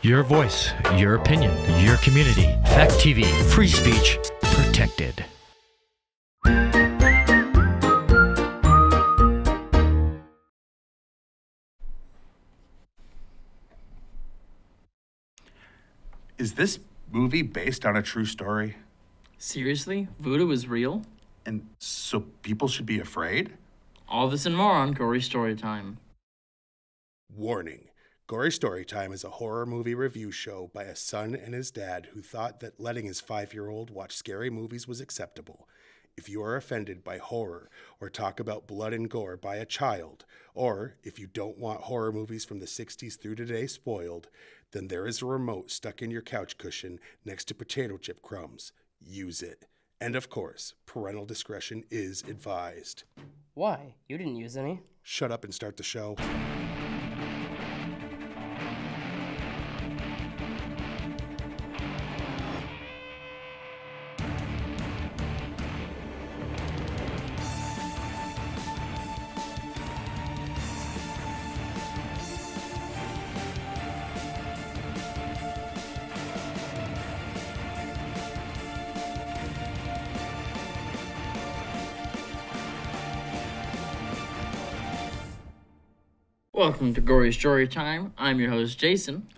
Your voice, your opinion, your community. Fact TV, free speech, protected. Is this movie based on a true story? Seriously? Voodoo is real? And so people should be afraid? All this and more on Gory Storytime. Warning. Gory Storytime is a horror movie review show by a son and his dad who thought that letting his 5-year-old watch scary movies was acceptable. If you are offended by horror or talk about blood and gore by a child, or if you don't want horror movies from the 60s through today spoiled, then there is a remote stuck in your couch cushion next to potato chip crumbs. Use it. And of course, parental discretion is advised. Why? You didn't use any. Shut up and start the show. Welcome to Gory Storytime. I'm your host, Jason.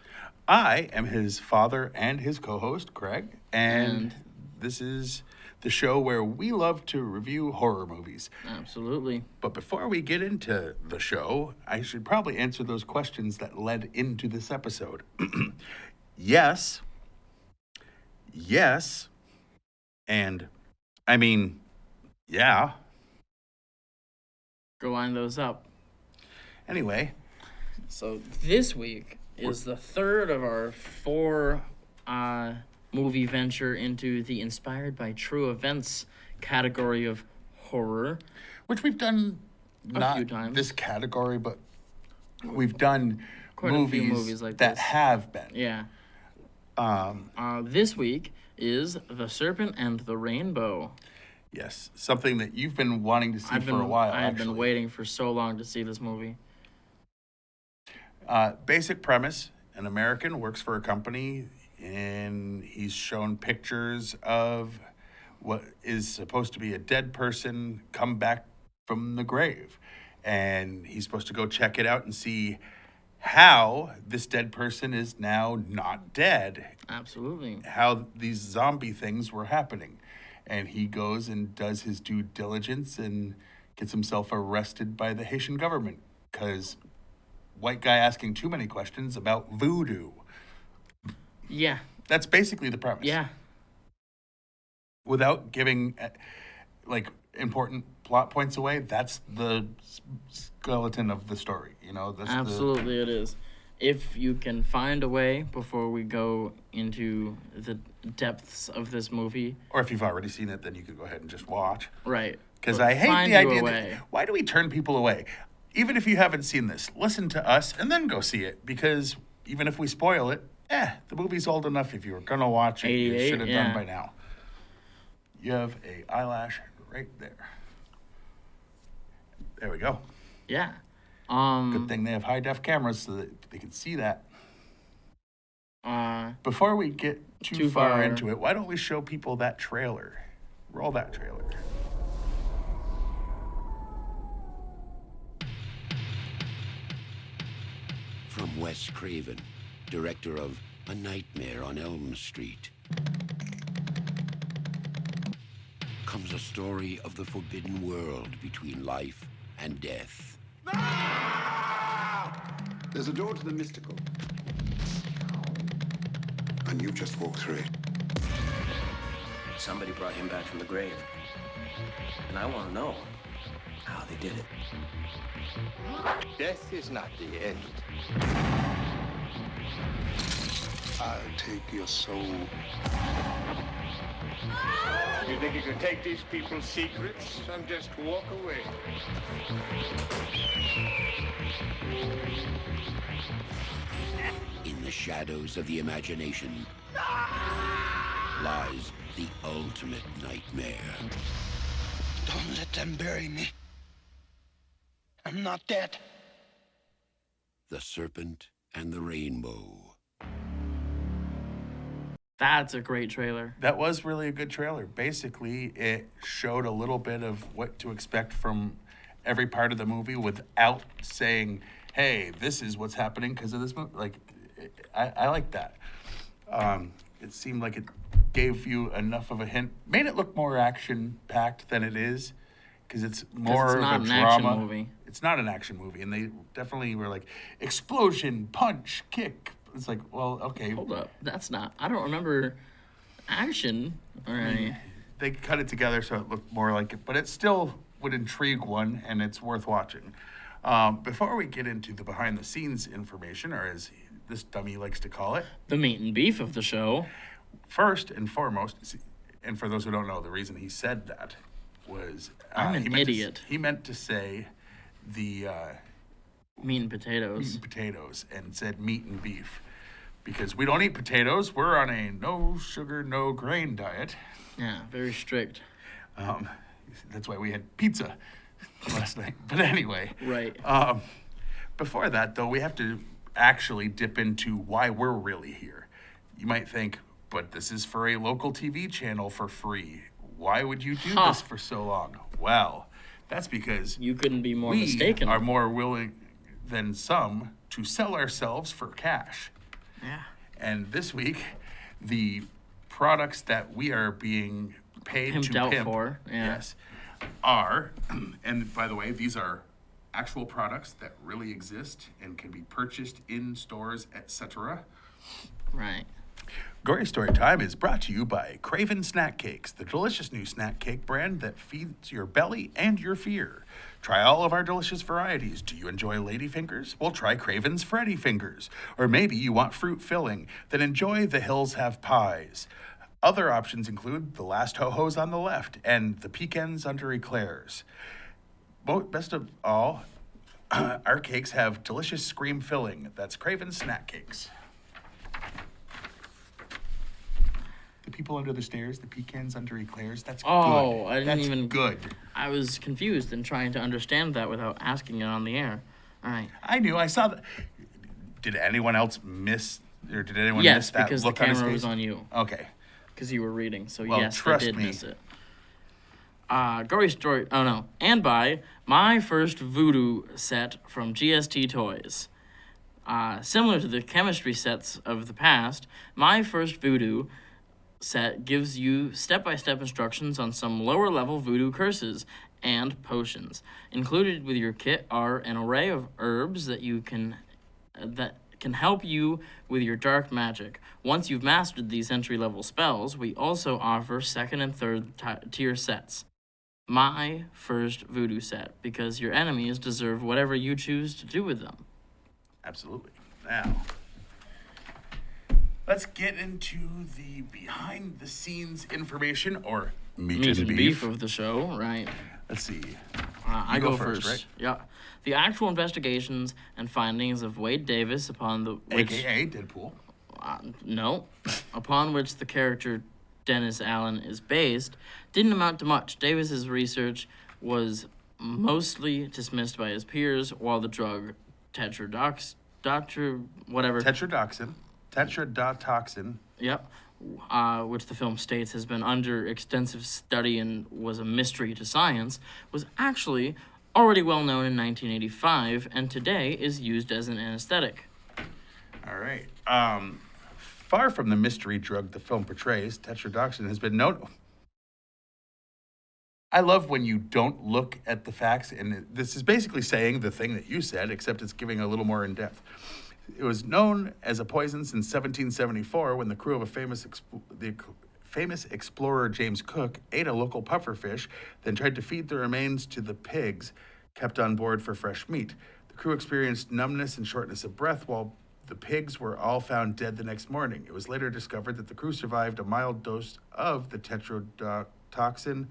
I am his father and his co-host, Craig, and this is the show where we love to review horror movies. Absolutely. But before we get into the show, I should probably answer those questions that led into this episode. Yes, and I mean, yeah. Go line those up. Anyway. So this week is the third of our 4 movie venture into the inspired by true events category of horror. Which we've done a few times. This category, but we've done quite a few movies like that this. have been. Yeah. This week is The Serpent and the Rainbow. Yes, something that you've been wanting to see for a while, I've been waiting for so long to see this movie. Basic premise, an American works for a company, and he's shown pictures of what is supposed to be a dead person come back from the grave. And he's supposed to go check it out and see how this dead person is now not dead. Absolutely. How these zombie things were happening. And he goes and does his due diligence and gets himself arrested by the Haitian government because white guy asking too many questions about voodoo. Yeah. That's basically the premise. Yeah. Without giving, important plot points away, that's the skeleton of the story, you know? Absolutely it is. If you can find a way before we go into the depths of this movie. Or if you've already seen it, then you could go ahead and just watch. Right. Because I hate the idea that, why do we turn people away? Even if you haven't seen this, listen to us and then go see it. Because even if we spoil it, the movie's old enough. If you were going to watch it, you should have done by now. You have a eyelash right there. There we go. Yeah. Good thing they have high-def cameras so that they can see that. Before we get too far into it, why don't we show people that trailer? Roll that trailer. From Wes Craven, director of A Nightmare on Elm Street, comes a story of the forbidden world between life and death. There's a door to the mystical. And you just walk through it. Somebody brought him back from the grave. And I want to know how they did it. Death is not the end. I'll take your soul. You think you can take these people's secrets and just walk away? In the shadows of the imagination lies the ultimate nightmare. Don't let them bury me. I'm not dead. The Serpent and the Rainbow. That's a great trailer. That was really a good trailer. Basically, it showed a little bit of what to expect from every part of the movie without saying, hey, this is what's happening because of this movie. Like, I like that. It seemed like it gave you enough of a hint, made it look more action-packed than it is, because it's more of a drama. It's not an action movie. It's not an action movie, and they definitely were like, explosion, punch, kick. It's like, well, okay. Hold up. That's not. I don't remember action. All right. They cut it together so it looked more like it, but it still would intrigue one, and it's worth watching. Before we get into the behind-the-scenes information, or as this dummy likes to call it, the meat and beef of the show. First and foremost, and for those who don't know, the reason he said that was... I'm an idiot. He meant to say the... meat and potatoes. Meat and potatoes, and said meat and beef. Because we don't eat potatoes. We're on a no sugar, no grain diet. Yeah, very strict. That's why we had pizza last night. But anyway. Right. Before that, though, we have to actually dip into why we're really here. You might think, but this is for a local TV channel for free. Why would you do this for so long? Well, that's because you couldn't be more mistaken. We are more willing than some to sell ourselves for cash. Yeah. And this week, the products that we are being paid Pimped to out pimp, for, yes, are, and by the way, these are actual products that really exist and can be purchased in stores, etc. Right. Gory Story Time is brought to you by Craven Snack Cakes, the delicious new snack cake brand that feeds your belly and your fear. Try all of our delicious varieties. Do you enjoy ladyfingers? Well, try Craven's Freddy Fingers. Or maybe you want fruit filling. Then enjoy The Hills Have Pies. Other options include the Last Ho-Hos on the left and the Pecans under Eclairs. Best of all, our cakes have delicious scream filling. That's Craven Snack Cakes. The people under the stairs, the pecans under eclairs, that's good. Oh, I didn't that's even... good. I was confused and trying to understand that without asking it on the air. All right. I knew. I saw that. Did anyone else miss, or did anyone miss that because look the on his camera face? was on you. Okay. Because you were reading, so well, yes, I did me. miss it. Gory Story, oh no, and by my first voodoo set from GST Toys. Similar to the chemistry sets of the past, my first voodoo set gives you step-by-step instructions on some lower-level voodoo curses and potions. Included with your kit are an array of herbs that can help you with your dark magic. Once you've mastered these entry-level spells, we also offer second and third tier sets. My first voodoo set, because your enemies deserve whatever you choose to do with them. Absolutely. Now, let's get into the behind-the-scenes information, or meat and beef of the show, right? Let's see. I go first, right? Yeah. The actual investigations and findings of Wade Davis upon the... AKA Deadpool. No. Upon which the character Dennis Allen is based, didn't amount to much. Davis's research was mostly dismissed by his peers, while the drug tetrodotoxin. Yep. Which the film states has been under extensive study and was a mystery to science, was actually already well known in 1985 and today is used as an anesthetic. All right. Far from the mystery drug the film portrays, tetrodotoxin has been known... I love when you don't look at the facts, and this is basically saying the thing that you said, except it's giving a little more in depth. It was known as a poison since 1774 when the crew of a famous explorer James Cook ate a local pufferfish, then tried to feed the remains to the pigs kept on board for fresh meat. The crew experienced numbness and shortness of breath while the pigs were all found dead the next morning. It was later discovered that the crew survived a mild dose of the tetrodotoxin,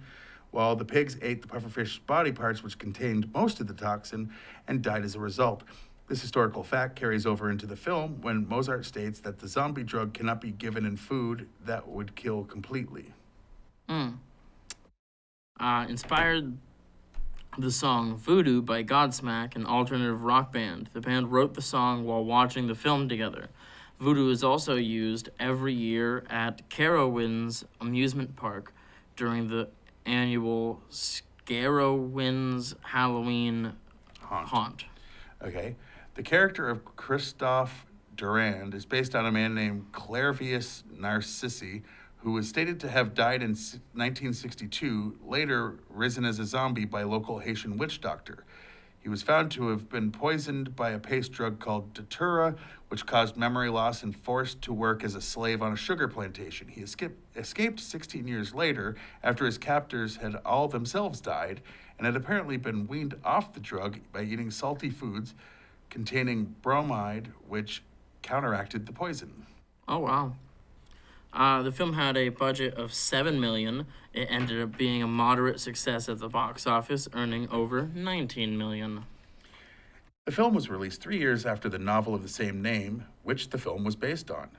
while the pigs ate the pufferfish's body parts, which contained most of the toxin, and died as a result. This historical fact carries over into the film when Mozart states that the zombie drug cannot be given in food that would kill completely. Inspired the song Voodoo by Godsmack, an alternative rock band. The band wrote the song while watching the film together. Voodoo is also used every year at Carowinds amusement park during the annual Scarowinds Halloween haunt. Okay. The character of Christophe Durand is based on a man named Clairvius Narcissi, who was stated to have died in 1962, later risen as a zombie by a local Haitian witch doctor. He was found to have been poisoned by a paste drug called datura, which caused memory loss and forced to work as a slave on a sugar plantation. He escaped 16 years later after his captors had all themselves died and had apparently been weaned off the drug by eating salty foods containing bromide, which counteracted the poison. Oh, wow. The film had a budget of $7 million. It ended up being a moderate success at the box office, earning over $19 million. The film was released 3 years after the novel of the same name, which the film was based on.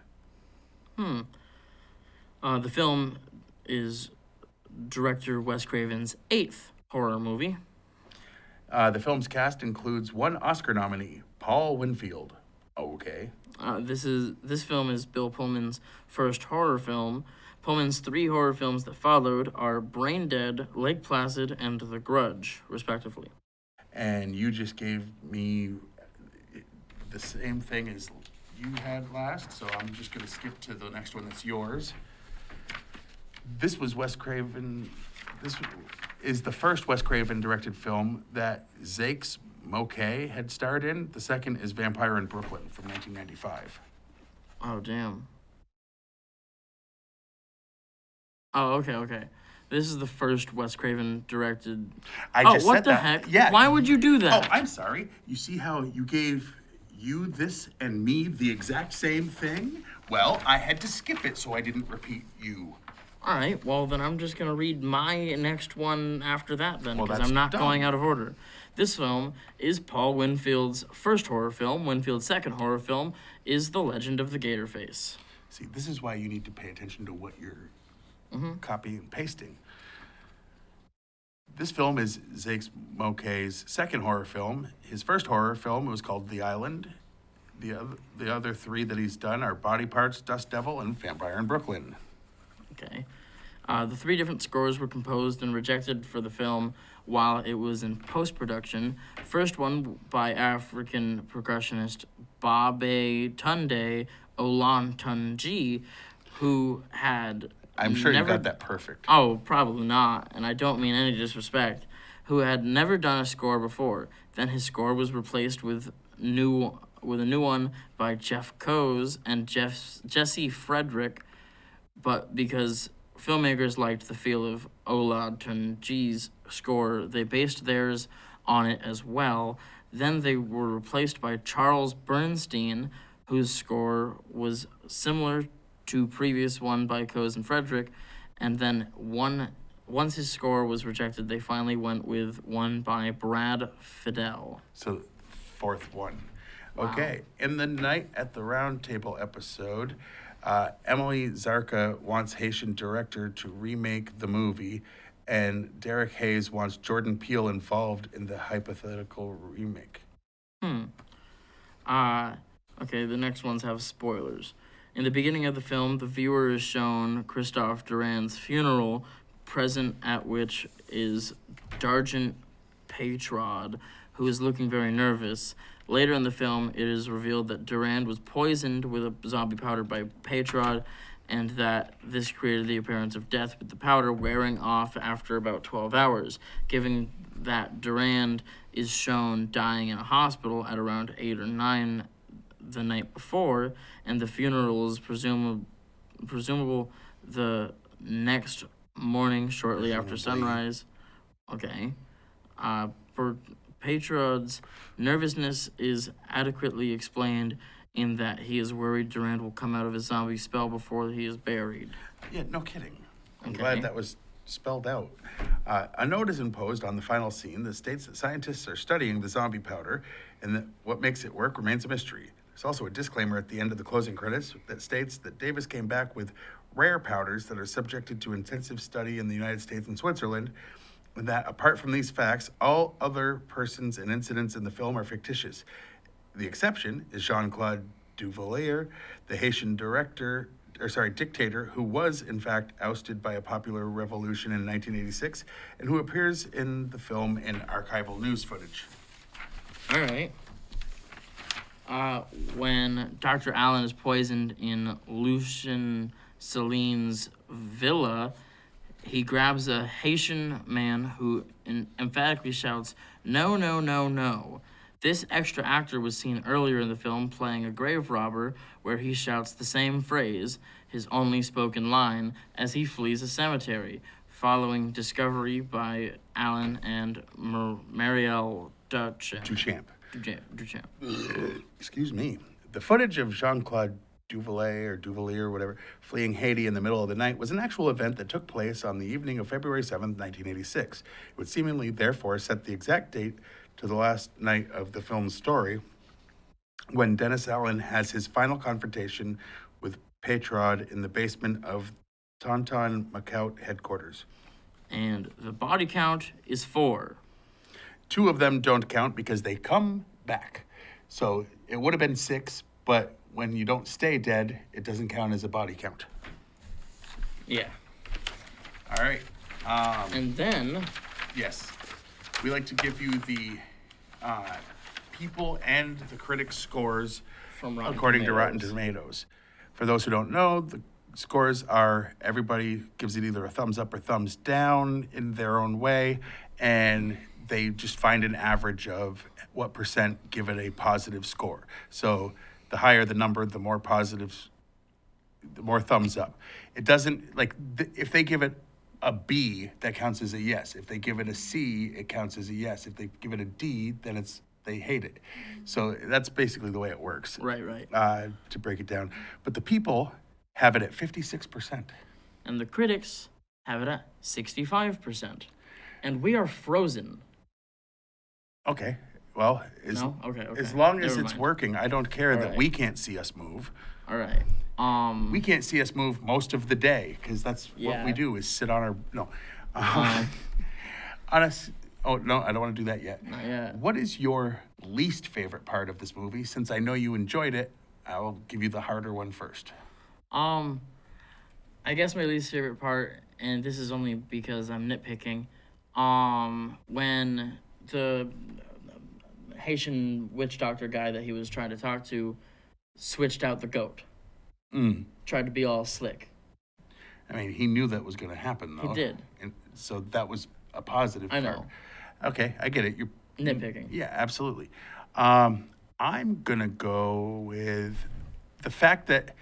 The film is director Wes Craven's 8th horror movie. The film's cast includes one Oscar nominee, Paul Winfield. Okay. This film is Bill Pullman's first horror film. Pullman's 3 horror films that followed are Brain Dead, Lake Placid, and The Grudge, respectively. And you just gave me the same thing as you had last, so I'm just going to skip to the next one that's yours. This was Wes Craven. This is the first Wes Craven directed film that Zakes Moquet had starred in. The second is Vampire in Brooklyn from 1995. Oh, damn. Oh, okay. This is the first Wes Craven directed. What the heck? Yeah. Why would you do that? Oh, I'm sorry. You see how you gave you this and me the exact same thing? Well, I had to skip it so I didn't repeat you. All right, well, then I'm just going to read my next one after that then, Well, because that's I'm not dumb. going out of order. This film is Paul Winfield's first horror film. Winfield's second horror film is The Legend of the Gator Face. See, this is why you need to pay attention to what you're copying and pasting. This film is Zakes Moquet's second horror film. His first horror film was called The Island. The other 3 that he's done are Body Parts, Dust Devil, and Vampire in Brooklyn. Okay. The 3 different scores were composed and rejected for the film while it was in post-production. First one by African percussionist Babe Tunde Olatunji, who had I'm sure you got that perfect. Oh, probably not, and I don't mean any disrespect, who had never done a score before. Then his score was replaced with a new one by Jeff Coase and Jesse Frederick, but because filmmakers liked the feel of Olatunji's score, they based theirs on it as well. Then they were replaced by Charles Bernstein, whose score was similar to previous one by Coase and Frederick, and then once his score was rejected, they finally went with one by Brad Fidel. So, 4th one. Wow. Okay, in the Night at the Round Table episode, Emily Zarka wants Haitian director to remake the movie, and Derek Hayes wants Jordan Peele involved in the hypothetical remake. Okay, the next ones have spoilers. In the beginning of the film, the viewer is shown Christophe Durand's funeral, present at which is Dargent Patrod, who is looking very nervous. Later in the film, it is revealed that Durand was poisoned with a zombie powder by Patrod, and that this created the appearance of death with the powder wearing off after about 12 hours, given that Durand is shown dying in a hospital at around 8 or 9 the night before, and the funeral is presumable the next morning shortly after sunrise. Okay. Patrod's nervousness is adequately explained in that he is worried Durand will come out of his zombie spell before he is buried. Yeah, no kidding. I'm Okay. glad that was spelled out. A note is imposed on the final scene that states that scientists are studying the zombie powder and that what makes it work remains a mystery. There's also a disclaimer at the end of the closing credits that states that Davis came back with rare powders that are subjected to intensive study in the United States and Switzerland, and that apart from these facts, all other persons and incidents in the film are fictitious. The exception is Jean-Claude Duvalier, the Haitian dictator who was in fact ousted by a popular revolution in 1986 and who appears in the film in archival news footage. All right. When Dr. Allen is poisoned in Lucien Celine's villa, he grabs a Haitian man who emphatically shouts, "No, no, no, no." This extra actor was seen earlier in the film playing a grave robber where he shouts the same phrase, his only spoken line, as he flees a cemetery, following discovery by Allen and Marielle Duchamp. Excuse me. The footage of Jean-Claude Duvalier, whatever, fleeing Haiti in the middle of the night was an actual event that took place on the evening of February 7th, 1986. It would seemingly, therefore, set the exact date to the last night of the film's story, when Dennis Allen has his final confrontation with Pétrod in the basement of Tonton Macoute headquarters. And the body count is 4. 2 of them don't count because they come back. So it would have been 6, but when you don't stay dead, it doesn't count as a body count. Yeah. All right. And then... Yes. We like to give you the people and the critics' scores from according to Rotten Tomatoes. For those who don't know, the scores are everybody gives it either a thumbs up or thumbs down in their own way, and they just find an average of what percent give it a positive score. So the higher the number, the more positives, the more thumbs up. It doesn't, like, if they give it a B, that counts as a yes. If they give it a C, it counts as a yes. If they give it a D, then they hate it. So that's basically the way it works. Right. To break it down. But the people have it at 56%. And the critics have it at 65%. And we are frozen. Okay. Well, No? Okay. as long as Never it's mind. working, I don't care All that right. we can't see us move. All right. We can't see us move most of the day because that's what Yeah. we do is sit on our, no. Oh, no, I don't want to do that yet. Not yet. What is your least favorite part of this movie? Since I know you enjoyed it, I'll give you the harder one first. I guess my least favorite part, and this is only because I'm nitpicking, when the Haitian witch doctor guy that he was trying to talk to switched out the goat. Tried to be all slick. I mean, he knew that was going to happen, though. He did. And so that was a positive I part. know. Okay, I get it. You're Nitpicking. Yeah, absolutely. I'm going to go with the fact that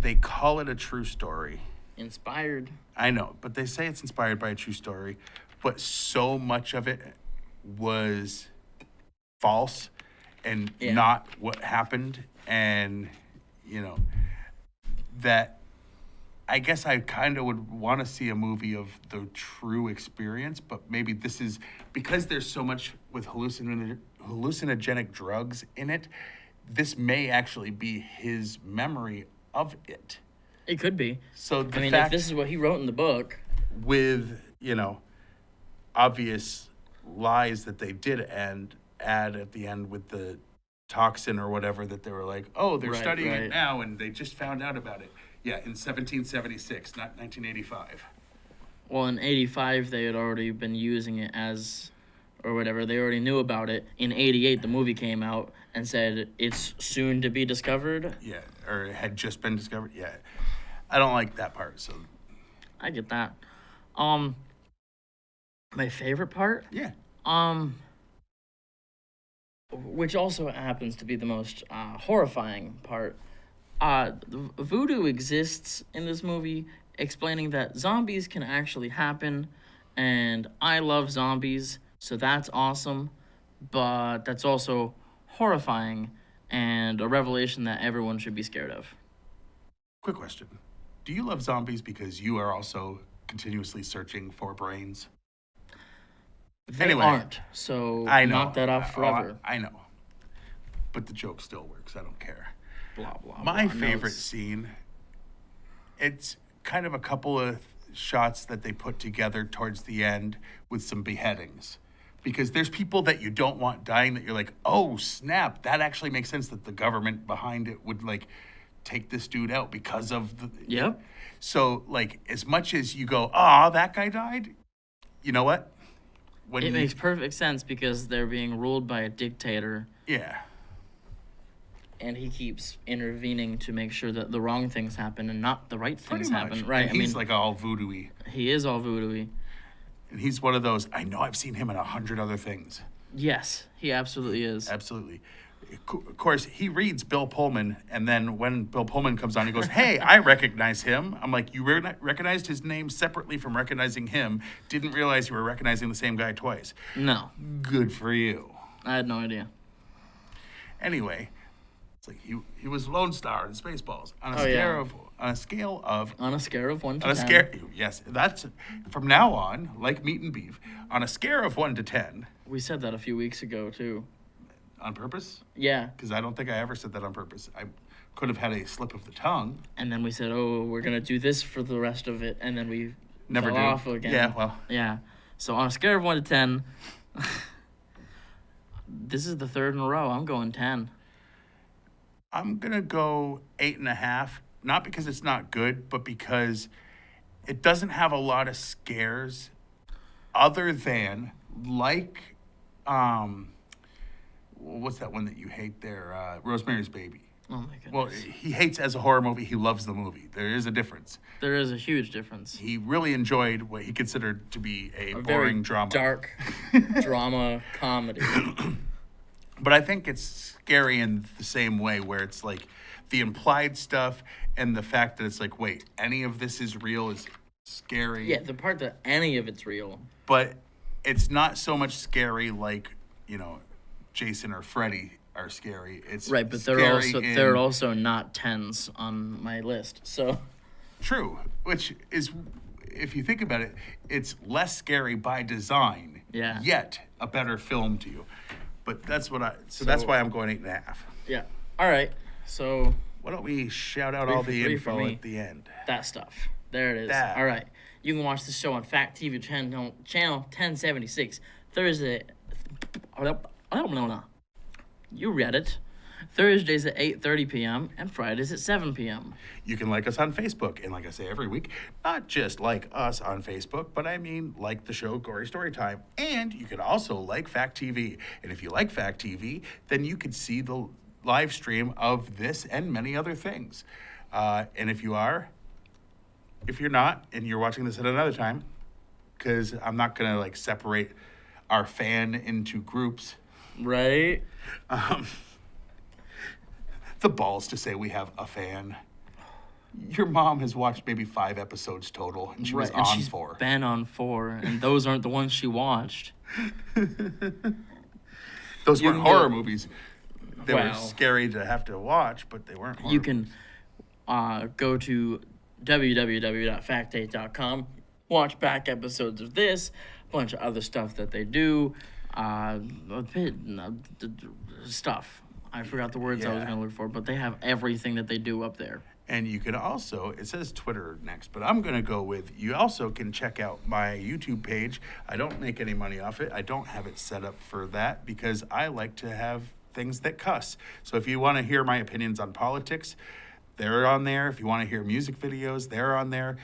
they call it a true story. Inspired. I know, but they say it's inspired by a true story, but so much of it was false and Yeah. not what happened. And, that I guess I kind of would want to see a movie of the true experience, but maybe this is because there's so much with hallucinogenic drugs in it. This may actually be his memory of it. It could be. So the I mean, fact if this is what he wrote in the book. with, obvious lies that they did and add at the end with the toxin or whatever that they were like, oh, they're studying it now and they just found out about it. Yeah, in 1776, not 1985. Well, in 85, they had already been using it as, or whatever. They already knew about it. In 88, the movie came out and said it's soon to be discovered. Yeah, or it had just been discovered. Yeah, I don't like that part. So I get that. My favorite part? Yeah. Which also happens to be the most horrifying part. Voodoo exists in this movie, explaining that zombies can actually happen, and I love zombies, so that's awesome, but that's also horrifying and a revelation that everyone should be scared of. Quick question. Do you love zombies because you are also continuously searching for brains? They aren't, so I know. knock that off forever. I know. But the joke still works. I don't care. Blah, blah, My blah. No, favorite it's- scene, it's kind of a couple of shots that they put together towards the end with some beheadings. Because there's people that you don't want dying that you're like, oh, snap, that actually makes sense that the government behind it would, like, take this dude out because of the... Yep. So, like, as much as you go, oh, that guy died, you know what? It makes perfect sense because they're being ruled by a dictator. Yeah. And he keeps intervening to make sure that the wrong things happen and not the right things Pretty much. happen. Right. And he's like all voodoo-y. He is all voodoo-y. And he's one of those, I know I've seen him in 100 other things. Yes, he absolutely is. Absolutely. Of course, he reads Bill Pullman, and then when Bill Pullman comes on, he goes, hey, I recognize him. I'm like, you recognized his name separately from recognizing him. Didn't realize you were recognizing the same guy twice. No. Good for you. I had no idea. Anyway, it's like he was Lone Star in Spaceballs on a scale of 1 to 10. Yes, that's from now on, like meat and beef, on a scale of 1 to 10. We said that a few weeks ago too. On purpose? Yeah. Because I don't think I ever said that on purpose. I could have had a slip of the tongue. And then we said, oh, we're going to do this for the rest of it. And then we never fell off again. Yeah, well. Yeah. So on a scale of 1 to 10, this is the third in a row. I'm going 10. I'm going to go 8.5. Not because it's not good, but because it doesn't have a lot of scares other than, like, what's that one that you hate there? Rosemary's Baby. Oh, my goodness. Well, he hates as a horror movie. He loves the movie. There is a difference. There is a huge difference. He really enjoyed what he considered to be a boring very drama. Dark drama comedy. But I think it's scary in the same way where it's like the implied stuff and the fact that it's like, wait, any of this is real is scary. Yeah, the part that any of it's real. But it's not so much scary like, you know, Jason or Freddy are scary. It's right, but they're also not 10s on my list. So true, which is, if you think about it, it's less scary by design. Yeah. Yet a better film to you. But that's what so that's why I'm going 8.5. Yeah. All right. So why don't we shout out all the info at the end? That stuff. There it is. That. All right. You can watch the show on Fact TV channel 1076 Thursday. You read it. Thursdays at 8:30 p.m. and Fridays at 7 p.m. You can like us on Facebook. And like I say every week, not just like us on Facebook, but I mean like the show Gory Storytime. And you can also like Fact TV. And if you like Fact TV, then you can see the live stream of this and many other things. And if you're not, and you're watching this at another time, because I'm not going to like separate our fan into groups. Right. The balls to say we have a fan. Your mom has watched maybe 5 episodes total, and she was on she's 4. Been on 4, and those aren't the ones she watched. Those weren't horror movies. They were scary to have to watch, but they weren't horror. You can go to www.factate.com, watch back episodes of this, a bunch of other stuff that they do, stuff. I forgot the words I was going to look for, but they have everything that they do up there. And you can also, it says Twitter next, but I'm going to go with, you also can check out my YouTube page. I don't make any money off it. I don't have it set up for that because I like to have things that cuss. So if you want to hear my opinions on politics, they're on there. If you want to hear music videos, they're on there.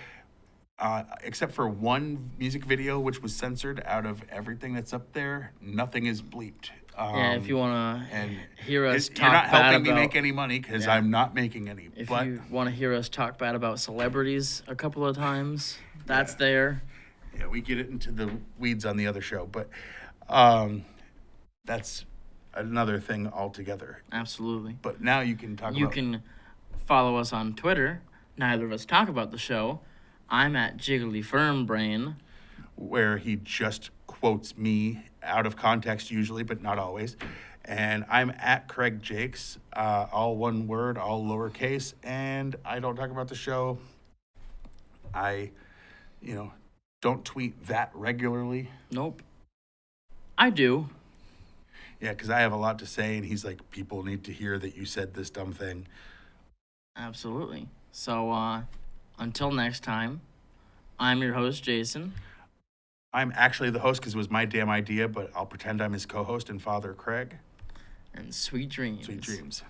Except for one music video, which was censored out of everything that's up there, nothing is bleeped. If you want to hear us talk bad about... You're not helping me make any money because I'm not making any. If you want to hear us talk bad about celebrities a couple of times, that's there. Yeah, we get it into the weeds on the other show, but that's another thing altogether. Absolutely. But now you can talk about... You can follow us on Twitter. Neither of us talk about the show. I'm at Jiggly Firm Brain. Where he just quotes me out of context usually, but not always. And I'm at Craig Jakes, all one word, all lowercase, and I don't talk about the show. I, don't tweet that regularly. Nope. I do. Yeah, because I have a lot to say, and he's like, people need to hear that you said this dumb thing. Absolutely. So, until next time, I'm your host, Jason. I'm actually the host because it was my damn idea, but I'll pretend I'm his co-host and Father Craig. And sweet dreams. Sweet dreams.